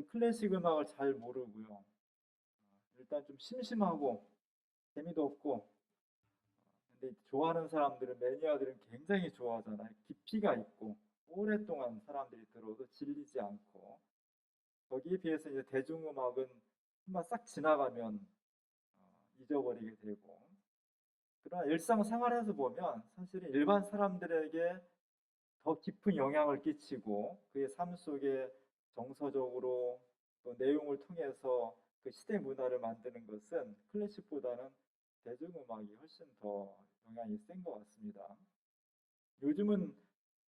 저는 클래식 음악을 잘 모르고요. 일단 좀 심심하고 재미도 없고, 근데 좋아하는 사람들은 매니아들은 굉장히 좋아하잖아요. 깊이가 있고 오랫동안 사람들이 들어도 질리지 않고, 거기에 비해서 이제 대중음악은 한번 싹 지나가면 잊어버리게 되고, 그러나 일상생활에서 보면 사실은 일반 사람들에게 더 깊은 영향을 끼치고 그의 삶 속에 정서적으로 또 내용을 통해서 그 시대 문화를 만드는 것은 클래식보다는 대중음악이 훨씬 더 영향이 센 것 같습니다. 요즘은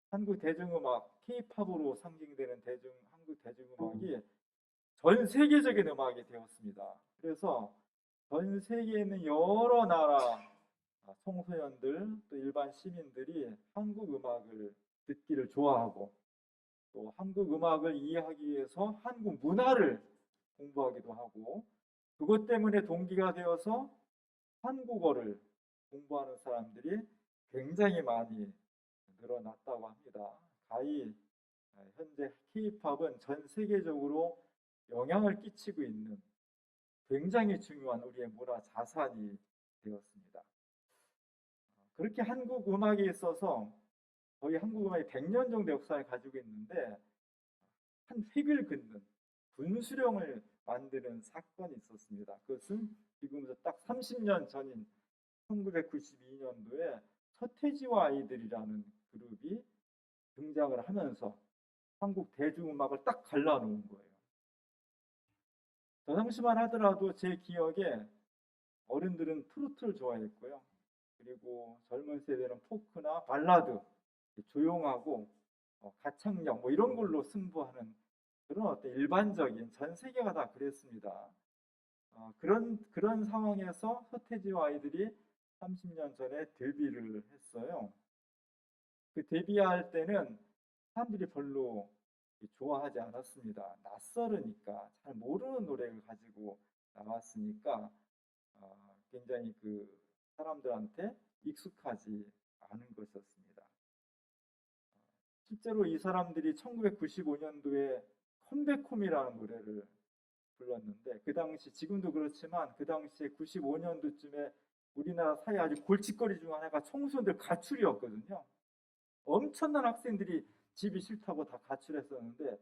한국 대중음악, K-팝으로 상징되는 한국 대중음악이 전 세계적인 음악이 되었습니다. 그래서 전 세계에 있는 여러 나라 청소년들 또 일반 시민들이 한국 음악을 듣기를 좋아하고, 또 한국 음악을 이해하기 위해서 한국 문화를 공부하기도 하고, 그것 때문에 동기가 되어서 한국어를 공부하는 사람들이 굉장히 많이 늘어났다고 합니다. 가히 현재 K-팝은 전 세계적으로 영향을 끼치고 있는 굉장히 중요한 우리의 문화 자산이 되었습니다. 그렇게 한국 음악에 있어서 거의 한국 음악이 100년 정도 역사를 가지고 있는데, 한 획을 긋는 분수령을 만드는 사건이 있었습니다. 그것은 지금부터 딱 30년 전인 1992년도에 서태지와 아이들이라는 그룹이 등장을 하면서 한국 대중음악을 딱 갈라놓은 거예요. 저 당시만 하더라도 제 기억에 어른들은 트로트를 좋아했고요. 그리고 젊은 세대는 포크나 발라드, 조용하고 가창력 뭐 이런 걸로 승부하는 그런 어떤 일반적인, 전 세계가 다 그랬습니다. 그런 상황에서 서태지와 아이들이 30년 전에 데뷔를 했어요. 그 데뷔할 때는 사람들이 별로 좋아하지 않았습니다. 낯설으니까, 잘 모르는 노래를 가지고 나왔으니까 굉장히 그 사람들한테 익숙하지 않은 것이었습니다. 실제로 이 사람들이 1995년도에 컴백홈이라는 노래를 불렀는데, 그 당시, 지금도 그렇지만 그 당시에 95년도쯤에 우리나라 사회 아주 골칫거리 중 하나가 청소년들 가출이었거든요. 엄청난 학생들이 집이 싫다고 다 가출했었는데,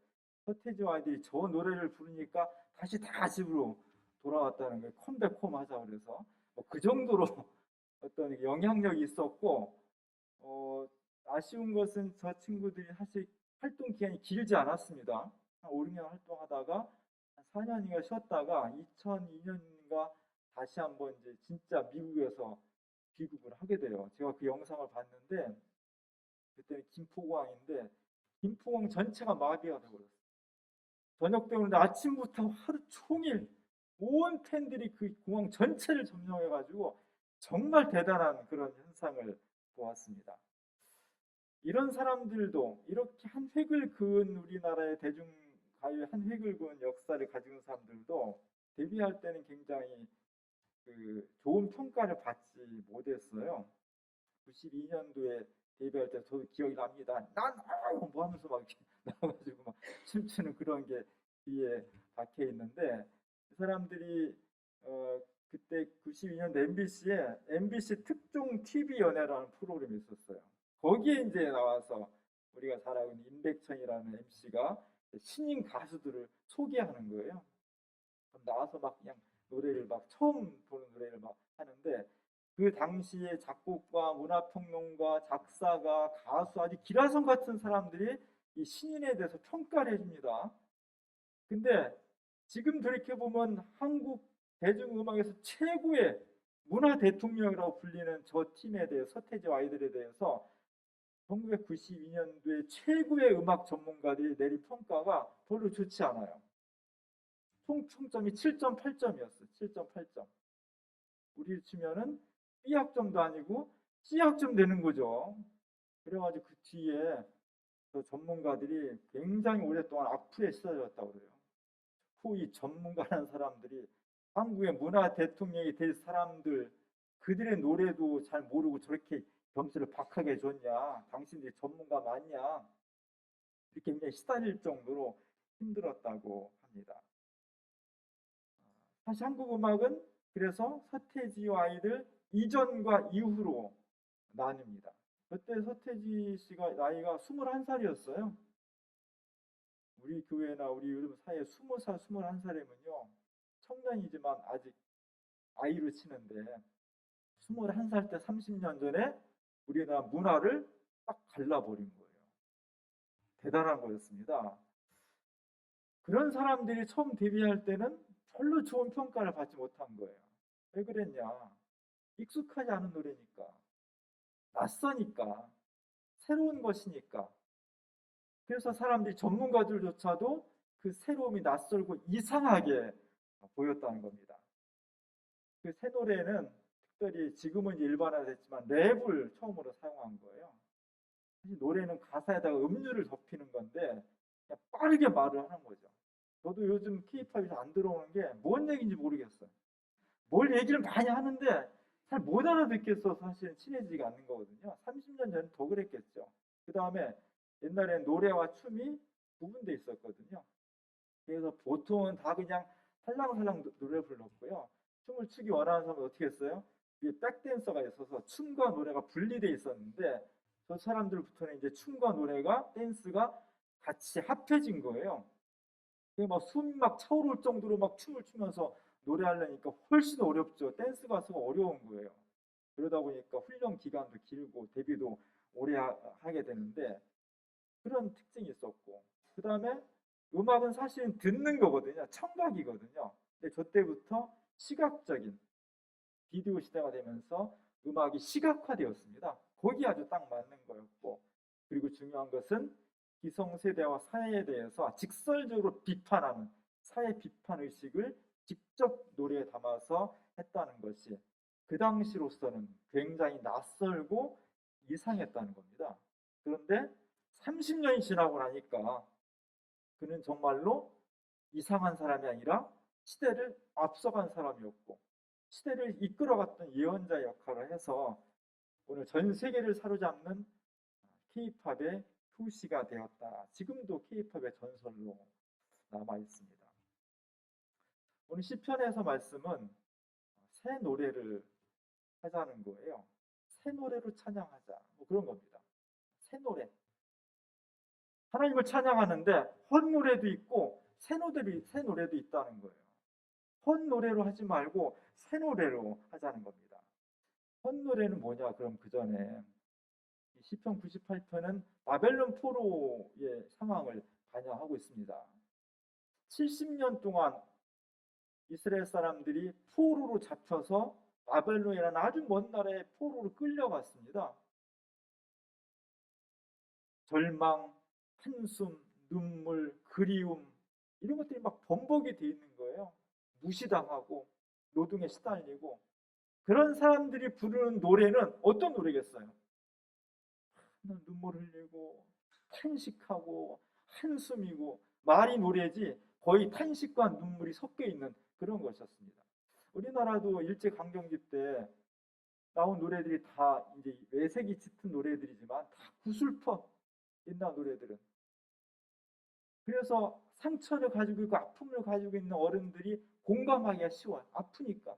서태지와 아이들이 저 노래를 부르니까 다시 다 집으로 돌아왔다는 거예요. 컴백홈 하자 그래서. 그 정도로 어떤 영향력이 있었고, 어, 아쉬운 것은 저 친구들이 사실 활동 기간이 길지 않았습니다. 한 5, 6년 활동하다가 한 4년인가 쉬었다가 2002년인가 다시 한번 이제 진짜 미국에서 귀국을 하게 돼요. 제가 그 영상을 봤는데, 그때는 김포공항인데 김포공항 전체가 마비가 되버렸어요. 저녁 때문에 아침부터 하루 종일 온 팬들이 그 공항 전체를 점령해가지고 정말 대단한 그런 현상을 보았습니다. 이런 사람들도, 이렇게 한 획을 그은 우리나라의 대중가요의 한 획을 그은 역사를 가진 사람들도 데뷔할 때는 굉장히 그 좋은 평가를 받지 못했어요. 92년도에 데뷔할 때 저도 기억이 납니다. 난 뭐 하면서 막 나와가지고 막 춤추는 그런 게 뒤에 박혀 있는데, 그 사람들이 그때 92년 MBC에 MBC 특종 TV 연예라는 프로그램이 있었어요. 거기에 이제 나와서 우리가 잘 알고 있는 임백천이라는 MC가 신인 가수들을 소개하는 거예요. 그럼 나와서 막 그냥 노래를 막 처음 보는 노래를 막 하는데, 그 당시에 작곡가, 문화평론가, 작사가, 가수, 아주 기라성 같은 사람들이 이 신인에 대해서 평가를 해줍니다. 근데 지금 돌이켜보면 한국 대중음악에서 최고의 문화 대통령이라고 불리는 저 팀에 대해, 서태지와 아이들에 대해서 1992년도에 최고의 음악 전문가들이 내린 평가가 별로 좋지 않아요. 총 총점이 7.8점이었어요. 7.8점. 우리 치면은 B학점도 아니고 C학점 되는 거죠. 그래가지고 그 뒤에 그 전문가들이 굉장히 오랫동안 악플에 시달렸다고 그래요. 후이 전문가라는 사람들이 한국의 문화 대통령이 될 사람들, 그들의 노래도 잘 모르고 저렇게 점수를 박하게 줬냐, 당신들이 전문가 맞냐, 이렇게 굉장히 시달릴 정도로 힘들었다고 합니다. 사실 한국 음악은 그래서 서태지와 아이들 이전과 이후로 나뉩니다. 그때 서태지 씨가 나이가 21살이었어요. 우리 교회나 우리 요즘 사이에 20살, 21살이면요. 청년이지만 아직 아이로 치는데 21살 때 30년 전에 우리나라 문화를 딱 갈라버린 거예요. 대단한 거였습니다. 그런 사람들이 처음 데뷔할 때는 별로 좋은 평가를 받지 못한 거예요. 왜 그랬냐? 익숙하지 않은 노래니까, 낯서니까, 새로운 것이니까. 그래서 사람들이 전문가들조차도 그 새로움이 낯설고 이상하게 보였다는 겁니다. 그 새 노래는 특별히 지금은 일반화됐지만 랩을 처음으로 사용한 거예요. 사실 노래는 가사에다가 음률을 덮이는 건데 그냥 빠르게 말을 하는 거죠. 저도 요즘 K-팝이 잘 안 들어오는 게 뭔 얘기인지 모르겠어요. 뭘 얘기를 많이 하는데 잘 못 알아듣겠어서 사실 친해지지가 않는 거거든요. 30년 전에 더 그랬겠죠. 그 다음에 옛날엔 노래와 춤이 구분돼 있었거든요. 그래서 보통은 다 그냥 살랑살랑 노래 불렀고요. 춤을 추기 원하는 사람은 어떻게 했어요? 이게 백댄서가 있어서 춤과 노래가 분리돼 있었는데 저 사람들부터는 이제 춤과 노래가 댄스가 같이 합해진 거예요. 그게 막 숨이 막 차오를 정도로 막 춤을 추면서 노래하려니까 훨씬 어렵죠. 댄스 가수가 어려운 거예요. 그러다 보니까 훈련 기간도 길고 데뷔도 오래 하게 되는데 그런 특징이 있었고 그 다음에 음악은 사실은 듣는 거거든요. 청각이거든요. 근데 저 때부터 시각적인 비디오 시대가 되면서 음악이 시각화되었습니다. 거기 아주 딱 맞는 거였고 그리고 중요한 것은 기성세대와 사회에 대해서 직설적으로 비판하는 사회 비판 의식을 직접 노래에 담아서 했다는 것이 그 당시로서는 굉장히 낯설고 이상했다는 겁니다. 그런데 30년이 지나고 나니까 그는 정말로 이상한 사람이 아니라 시대를 앞서간 사람이었고 시대를 이끌어갔던 예언자 역할을 해서 오늘 전 세계를 사로잡는 K-팝의 표시가 되었다. 지금도 K-팝의 전설로 남아 있습니다. 오늘 시편에서 말씀은 새 노래를 하자는 거예요. 새 노래로 찬양하자. 뭐 그런 겁니다. 새 노래. 하나님을 찬양하는데 헛 노래도 있고 새 노래도 있다는 거예요. 헛 노래로 하지 말고 새 노래로 하자는 겁니다. 헛 노래는 뭐냐? 그럼 그 전에 시편 98편은 바벨론 포로의 상황을 반영하고 있습니다. 70년 동안 이스라엘 사람들이 포로로 잡혀서 바벨론이라는 아주 먼 나라의 포로로 끌려갔습니다. 절망, 한숨, 눈물, 그리움 이런 것들이 막 범벅이 돼 있는 거예요. 무시당하고 노동에 시달리고 그런 사람들이 부르는 노래는 어떤 노래겠어요? 눈물 흘리고 탄식하고 한숨이고 말이 노래지 거의 탄식과 눈물이 섞여 있는 그런 것이었습니다. 우리나라도 일제강점기 때 나온 노래들이 다 이제 외색이 짙은 노래들이지만 다 구슬퍼 옛날 노래들은. 그래서 상처를 가지고 있고 아픔을 가지고 있는 어른들이 공감하기가 쉬워요. 아프니까.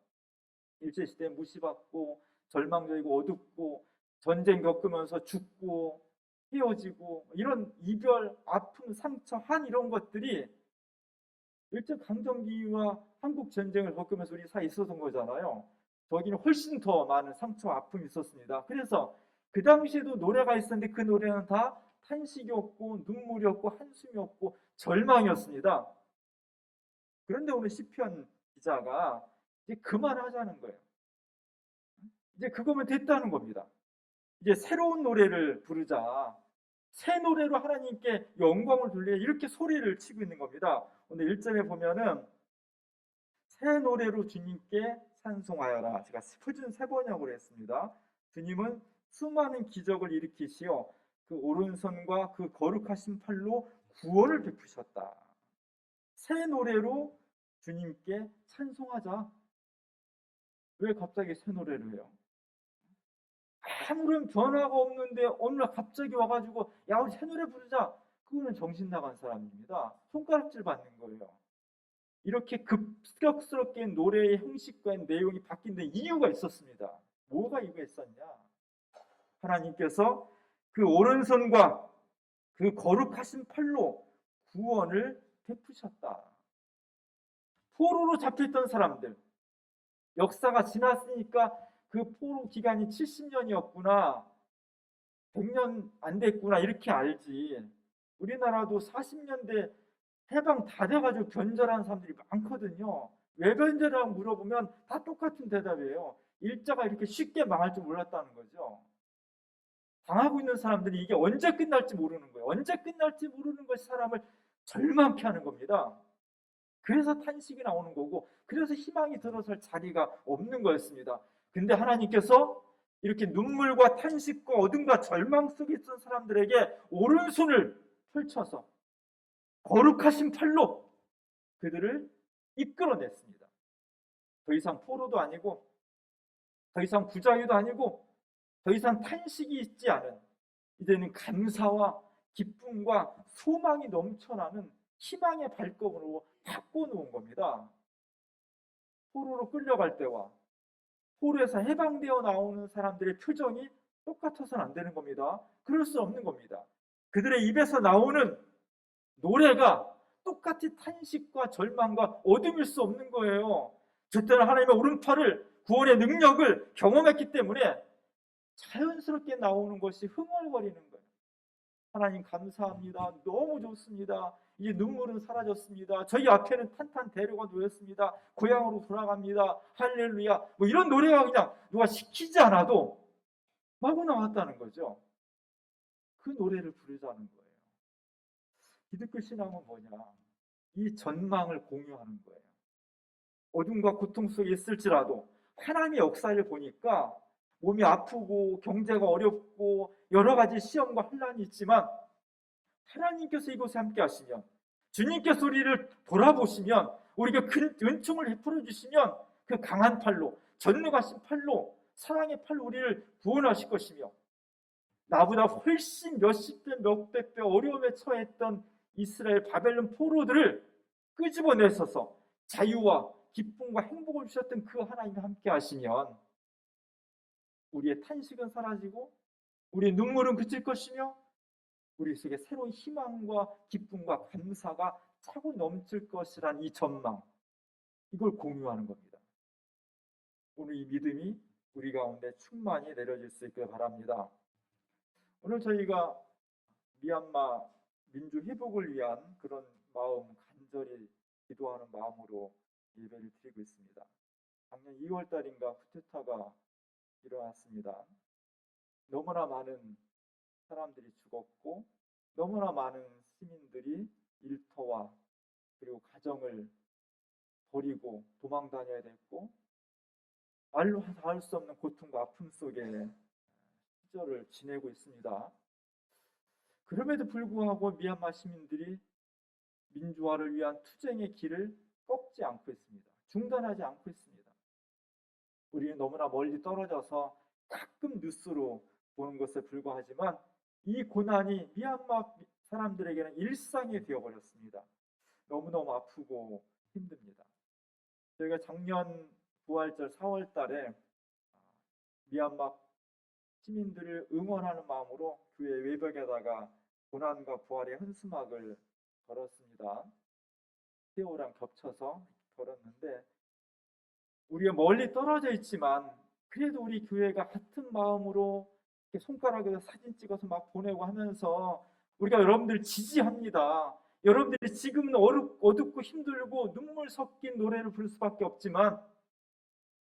일제시대 무시받고 절망적이고 어둡고 전쟁 겪으면서 죽고 헤어지고 이런 이별, 아픔, 상처, 한 이런 것들이 일제강점기와 한국전쟁을 겪으면서 우리 사이에 있었던 거잖아요. 저기는 훨씬 더 많은 상처와 아픔이 있었습니다. 그래서 그 당시에도 노래가 있었는데 그 노래는 다 탄식이었고 눈물이었고 한숨이었고 절망이었습니다. 그런데 오늘 시편 기자가 이제 그만하자는 거예요. 이제 그거면 됐다는 겁니다. 이제 새로운 노래를 부르자. 새 노래로 하나님께 영광을 돌려 이렇게 소리를 치고 있는 겁니다. 오늘 1절에 보면은 새 노래로 주님께 찬송하여라. 제가 표준 세 번역으로 했습니다. 주님은 수많은 기적을 일으키시어 그 오른손과 그 거룩하신 팔로 구원을 베푸셨다. 새 노래로 주님께 찬송하자. 왜 갑자기 새 노래를 해요? 아무런 변화가 없는데 어느 날 갑자기 와가지고 야 우리 새 노래 부르자. 그거는 정신 나간 사람입니다. 손가락질 받는 거예요. 이렇게 급격스럽게 노래의 형식과 내용이 바뀐 데 이유가 있었습니다. 뭐가 이유가 있었냐? 하나님께서 그 오른손과 그 거룩하신 팔로 구원을 베푸셨다. 포로로 잡혀있던 사람들, 역사가 지났으니까 그 포로 기간이 70년이었구나, 100년 안 됐구나 이렇게 알지. 우리나라도 40년대 해방 다 돼가지고 변절한 사람들이 많거든요. 왜 변절하고 물어보면 다 똑같은 대답이에요. 일자가 이렇게 쉽게 망할 줄 몰랐다는 거죠. 당하고 있는 사람들이 이게 언제 끝날지 모르는 거예요. 언제 끝날지 모르는 것이 사람을 절망케 하는 겁니다. 그래서 탄식이 나오는 거고, 그래서 희망이 들어설 자리가 없는 거였습니다. 근데 하나님께서 이렇게 눈물과 탄식과 어둠과 절망 속에 있던 사람들에게 오른손을 펼쳐서 거룩하신 팔로 그들을 이끌어냈습니다. 더 이상 포로도 아니고, 더 이상 부자유도 아니고, 더 이상 탄식이 있지 않은, 이제는 감사와 기쁨과 소망이 넘쳐나는 희망의 발걸음으로 바꿔놓은 겁니다. 포로로 끌려갈 때와 포로에서 해방되어 나오는 사람들의 표정이 똑같아서는 안 되는 겁니다. 그럴 수 없는 겁니다. 그들의 입에서 나오는 노래가 똑같이 탄식과 절망과 어둠일 수 없는 거예요. 그때는 하나님의 오른팔을, 구원의 능력을 경험했기 때문에 자연스럽게 나오는 것이 흥얼거리는 거예요. 하나님 감사합니다. 너무 좋습니다. 이제 눈물은 사라졌습니다. 저희 앞에는 탄탄 대로가 놓였습니다. 고향으로 돌아갑니다. 할렐루야. 뭐 이런 노래가 그냥 누가 시키지 않아도 마구 나왔다는 거죠. 그 노래를 부르자는 거예요. 기독교 신앙은 뭐냐? 이 전망을 공유하는 거예요. 어둠과 고통 속에 있을지라도 하나님의 역사를 보니까 몸이 아프고 경제가 어렵고 여러 가지 시험과 혼란이 있지만 하나님께서 이곳에 함께 하시면, 주님께서 우리를 돌아보시면, 우리가 큰 은총을 베풀어 주시면 그 강한 팔로, 전능하신 팔로, 사랑의 팔로 우리를 구원하실 것이며, 나보다 훨씬 몇십 배, 몇백 배 어려움에 처했던 이스라엘 바벨론 포로들을 끄집어내셔서 자유와 기쁨과 행복을 주셨던 그 하나님이 함께 하시면 우리의 탄식은 사라지고 우리의 눈물은 그칠 것이며 우리 속에 새로운 희망과 기쁨과 감사가 차고 넘칠 것이란 이 전망, 이걸 공유하는 겁니다. 오늘 이 믿음이 우리 가운데 충만히 내려질 수 있길 바랍니다. 오늘 저희가 미얀마 민주 회복을 위한 그런 마음, 간절히 기도하는 마음으로 예배를 드리고 있습니다. 작년 2월 달인가 쿠데타가 일어났습니다. 너무나 많은 사람들이 죽었고 너무나 많은 시민들이 일터와 그리고 가정을 버리고 도망 다녀야 됐고 말로 닿을 수 없는 고통과 아픔 속에 시절을 지내고 있습니다. 그럼에도 불구하고 미얀마 시민들이 민주화를 위한 투쟁의 길을 꺾지 않고 있습니다. 중단하지 않고 있습니다. 우리는 너무나 멀리 떨어져서 가끔 뉴스로 보는 것에 불과하지만 이 고난이 미얀마 사람들에게는 일상이 되어버렸습니다. 너무너무 아프고 힘듭니다. 저희가 작년 부활절 4월 달에 미얀마 시민들을 응원하는 마음으로 교회 외벽에다가 고난과 부활의 현수막을 걸었습니다. 세월랑 겹쳐서 걸었는데 우리가 멀리 떨어져 있지만 그래도 우리 교회가 같은 마음으로 손가락에서 사진 찍어서 막 보내고 하면서 우리가 여러분들 지지합니다. 여러분들이 지금은 어둡고 힘들고 눈물 섞인 노래를 부를 수밖에 없지만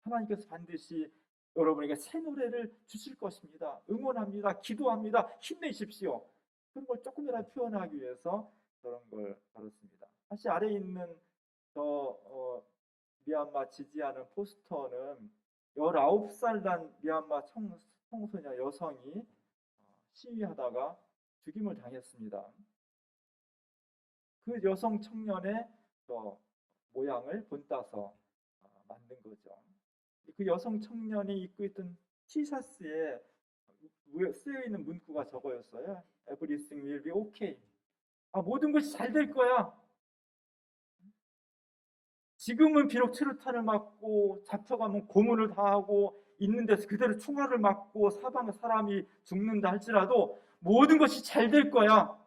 하나님께서 반드시 여러분에게 새 노래를 주실 것입니다. 응원합니다. 기도합니다. 힘내십시오. 그런 걸 조금이라도 표현하기 위해서 그런 걸 걸었습니다. 사실 아래에 있는 미얀마 지지하는 포스터는 19살 난 미얀마 청소년 여성이 시위하다가 죽임을 당했습니다. 그 여성 청년의 모양을 본따서 만든 거죠. 그 여성 청년이 입고 있던 티셔츠에 쓰여 있는 문구가 저거였어요. Everything will be okay. 모든 것이 잘 될 거야. 지금은 비록 최루탄을 맞고 잡혀가면 고문을 당하고 있는 데서 그대로 총알을 맞고 사람이 죽는다 할지라도 모든 것이 잘 될 거야.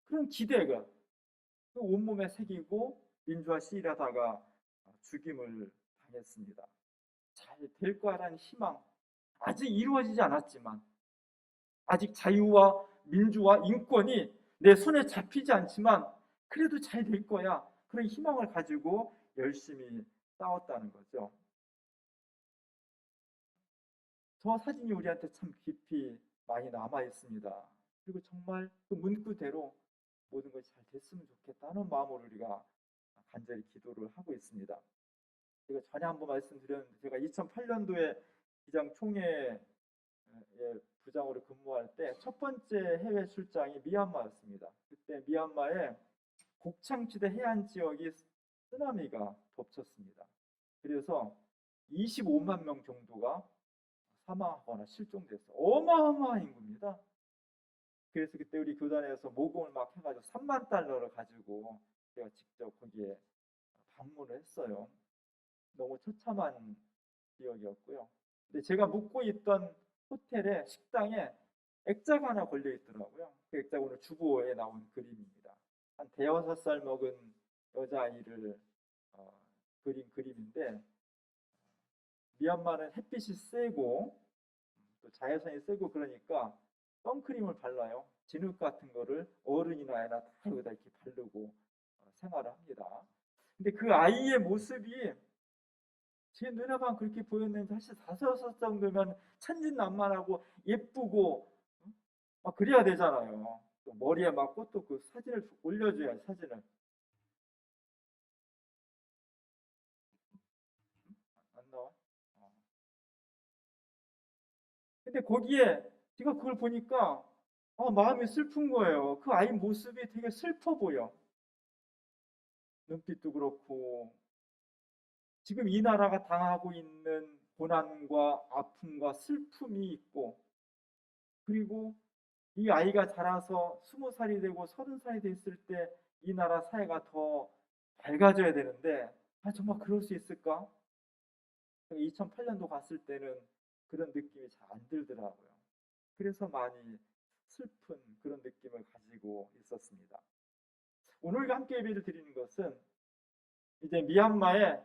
그런 기대가 그 온몸에 새기고 민주화 시위하다가 죽임을 당했습니다. 잘 될 거야라는 희망, 아직 이루어지지 않았지만, 아직 자유와 민주와 인권이 내 손에 잡히지 않지만 그래도 잘 될 거야, 그런 희망을 가지고 열심히 싸웠다는 거죠. 저 사진이 우리한테 참 깊이 많이 남아 있습니다. 그리고 정말 그 문구대로 모든 것이 잘 됐으면 좋겠다는 마음으로 우리가 간절히 기도를 하고 있습니다. 제가 전에 한번 말씀드렸는데, 제가 2008년도에 기장 총회의 부장으로 근무할 때 첫 번째 해외 출장이 미얀마였습니다. 그때 미얀마의 곡창지대 해안 지역이 쓰나미가 덮쳤습니다. 그래서 25만 명 정도가 사망하거나 실종됐어요. 어마어마한 인구입니다. 그래서 그때 우리 교단에서 모금을 막 해가지고 3만 달러를 가지고 제가 직접 거기에 방문을 했어요. 너무 처참한 기억이었고요. 근데 제가 묵고 있던 호텔의 식당에 액자가 하나 걸려 있더라고요. 그 액자가 오늘 주보에 나온 그림입니다. 한 대여섯 살 먹은 여자아이를 그린 그림인데, 미얀마는 햇빛이 세고 또 자외선이 세고 그러니까 선크림을 발라요. 진흙 같은 거를 어른이나 애나 다 여기다 이렇게 바르고 생활을 합니다. 근데 그 아이의 모습이 제 눈에만 그렇게 보였는지, 사실 5살 정도면 천진난만하고 예쁘고 막 그래야 되잖아요. 또 머리에 막 꽃도 그 사진을 올려줘야지, 사진을. 안 나와? 근데 거기에 제가 그걸 보니까 마음이 슬픈 거예요. 그 아이 모습이 되게 슬퍼 보여. 눈빛도 그렇고, 지금 이 나라가 당하고 있는 고난과 아픔과 슬픔이 있고, 그리고 이 아이가 자라서 20살이 되고 30살이 됐을 때 이 나라 사회가 더 밝아져야 되는데, 정말 그럴 수 있을까? 2008년도 갔을 때는 그런 느낌이 잘 안 들더라고요. 그래서 많이 슬픈 그런 느낌을 가지고 있었습니다. 오늘 함께 예배를 드리는 것은 이제 미얀마에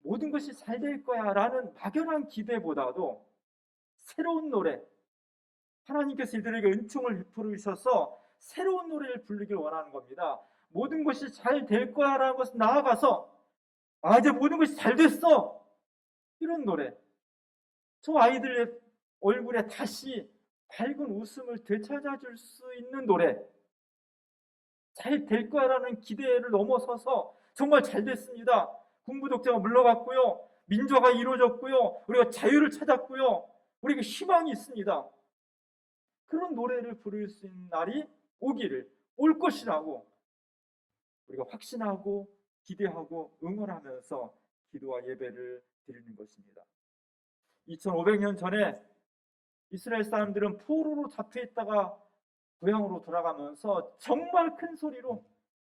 모든 것이 잘 될 거야 라는 막연한 기대보다도 새로운 노래, 하나님께서 이들에게 은총을 베풀어 주셔서 새로운 노래를 부르길 원하는 겁니다. 모든 것이 잘 될 거야 라는 것을 나아가서, 이제 모든 것이 잘 됐어, 이런 노래, 저 아이들의 얼굴에 다시 밝은 웃음을 되찾아줄 수 있는 노래, 잘 될 거야라는 기대를 넘어서서 정말 잘 됐습니다, 군부 독재가 물러갔고요, 민주화가 이루어졌고요, 우리가 자유를 찾았고요, 우리에게 희망이 있습니다, 그런 노래를 부를 수 있는 날이 올 것이라고 우리가 확신하고 기대하고 응원하면서 기도와 예배를 드리는 것입니다. 2500년 전에 이스라엘 사람들은 포로로 잡혀 있다가 고향으로 돌아가면서 정말 큰 소리로,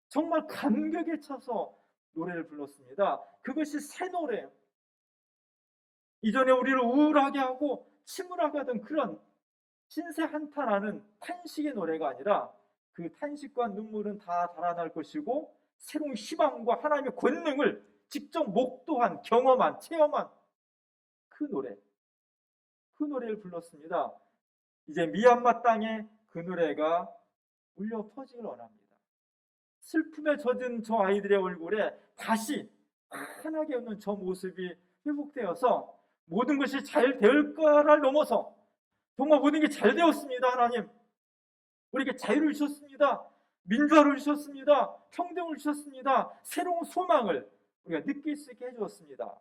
정말 감격에 차서 노래를 불렀습니다. 그것이 새 노래예요. 이전에 우리를 우울하게 하고 침울하게 하던 그런 신세 한탄하는 탄식의 노래가 아니라, 그 탄식과 눈물은 다 달아날 것이고 새로운 희망과 하나님의 권능을 직접 목도한, 경험한, 체험한 그 노래를 불렀습니다. 이제 미얀마 땅에 그 노래가 울려 퍼지길 원합니다. 슬픔에 젖은 저 아이들의 얼굴에 다시 환하게 웃는 저 모습이 회복되어서 모든 것이 잘 될 거를 넘어서 정말 모든 게 잘 되었습니다. 하나님, 우리에게 자유를 주셨습니다. 민주화를 주셨습니다. 평등을 주셨습니다. 새로운 소망을 우리가 느낄 수 있게 해주었습니다.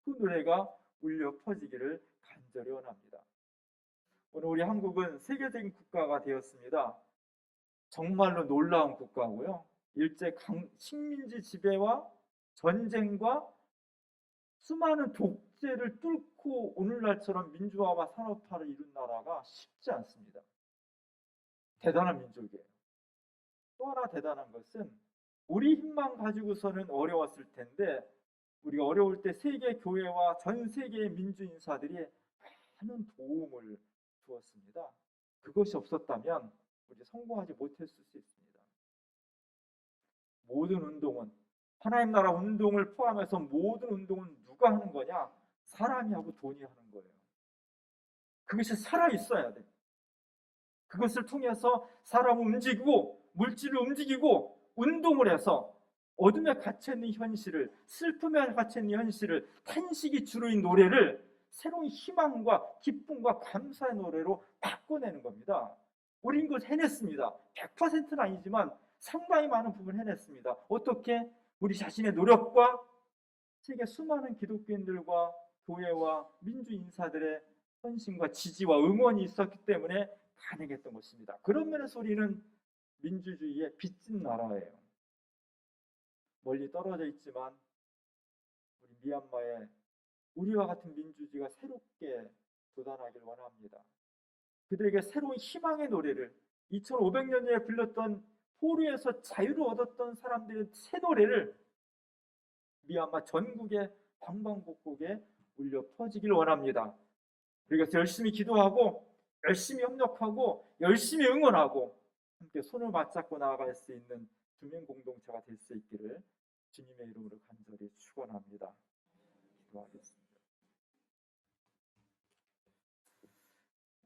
그 노래가 울려 퍼지기를 간절히 원합니다. 오늘 우리 한국은 세계적인 국가가 되었습니다. 정말로 놀라운 국가고요. 일제 식민지 지배와 전쟁과 수많은 독재를 뚫고 오늘날처럼 민주화와 산업화를 이룬 나라가 쉽지 않습니다. 대단한 민족이에요. 또 하나 대단한 것은 우리 힘만 가지고서는 어려웠을 텐데 우리가 어려울 때 세계 교회와 전 세계의 민주 인사들이 많은 도움을 주었습니다. 그것이 없었다면 우리 성공하지 못했을 수 있습니다. 모든 운동은 하나님 나라 운동을 포함해서 모든 운동은 누가 하는 거냐? 사람이 하고 돈이 하는 거예요. 그것이 살아 있어야 돼. 그것을 통해서 사람을 움직이고 물질을 움직이고 운동을 해서 어둠에 갇혀있는 현실을, 슬픔에 갇혀있는 현실을, 탄식이 주로인 노래를 새로운 희망과 기쁨과 감사의 노래로 바꿔내는 겁니다. 우린 그걸 해냈습니다. 100%는 아니지만 상당히 많은 부분을 해냈습니다. 어떻게? 우리 자신의 노력과 세계 수많은 기독교인들과 교회와 민주 인사들의 헌신과 지지와 응원이 있었기 때문에 가능했던 것입니다. 그런 면에서 우리는 민주주의의 빚진 나라예요. 멀리 떨어져 있지만 우리 미얀마에 우리와 같은 민주주의가 새롭게 돋아나길 원합니다. 그들에게 새로운 희망의 노래를 2500년 전에 불렀던 포로에서 자유를 얻었던 사람들의 새 노래를 미얀마 전국의 방방곡곡에 울려 퍼지길 원합니다. 그래서 열심히 기도하고 열심히 협력하고 열심히 응원하고 함께 손을 맞잡고 나아갈 수 있는 주민 공동체가 될 수 있기를 주님의 이름으로 간절히 축원합니다. 기도하겠습니다.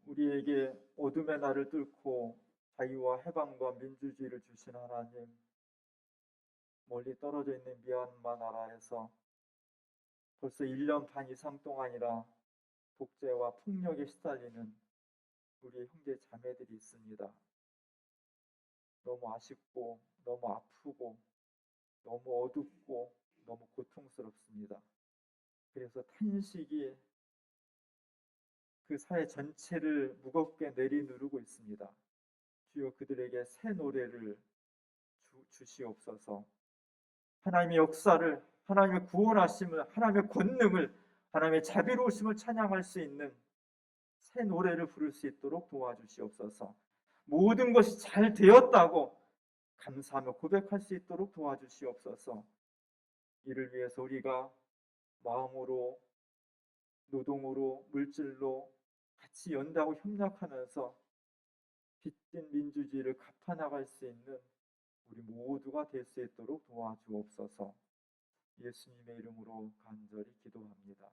우리에게 어둠의 날을 뚫고 자유와 해방과 민주주의를 주신 하나님, 멀리 떨어져 있는 미얀마 나라에서 벌써 1년 반 이상 동안이라 독재와 폭력에 시달리는 우리 형제 자매들이 있습니다. 너무 아쉽고 너무 아프고 너무 어둡고 너무 고통스럽습니다. 그래서 탄식이 그 사회 전체를 무겁게 내리누르고 있습니다. 주여 그들에게 새 노래를 주시옵소서. 하나님의 역사를, 하나님의 구원하심을, 하나님의 권능을, 하나님의 자비로우심을 찬양할 수 있는 새 노래를 부를 수 있도록 도와주시옵소서. 모든 것이 잘 되었다고 감사하며 고백할 수 있도록 도와주시옵소서. 이를 위해서 우리가 마음으로, 노동으로, 물질로 같이 연대하고 협력하면서 빚진 민주주의를 갚아나갈 수 있는 우리 모두가 될 수 있도록 도와주옵소서. 예수님의 이름으로 간절히 기도합니다.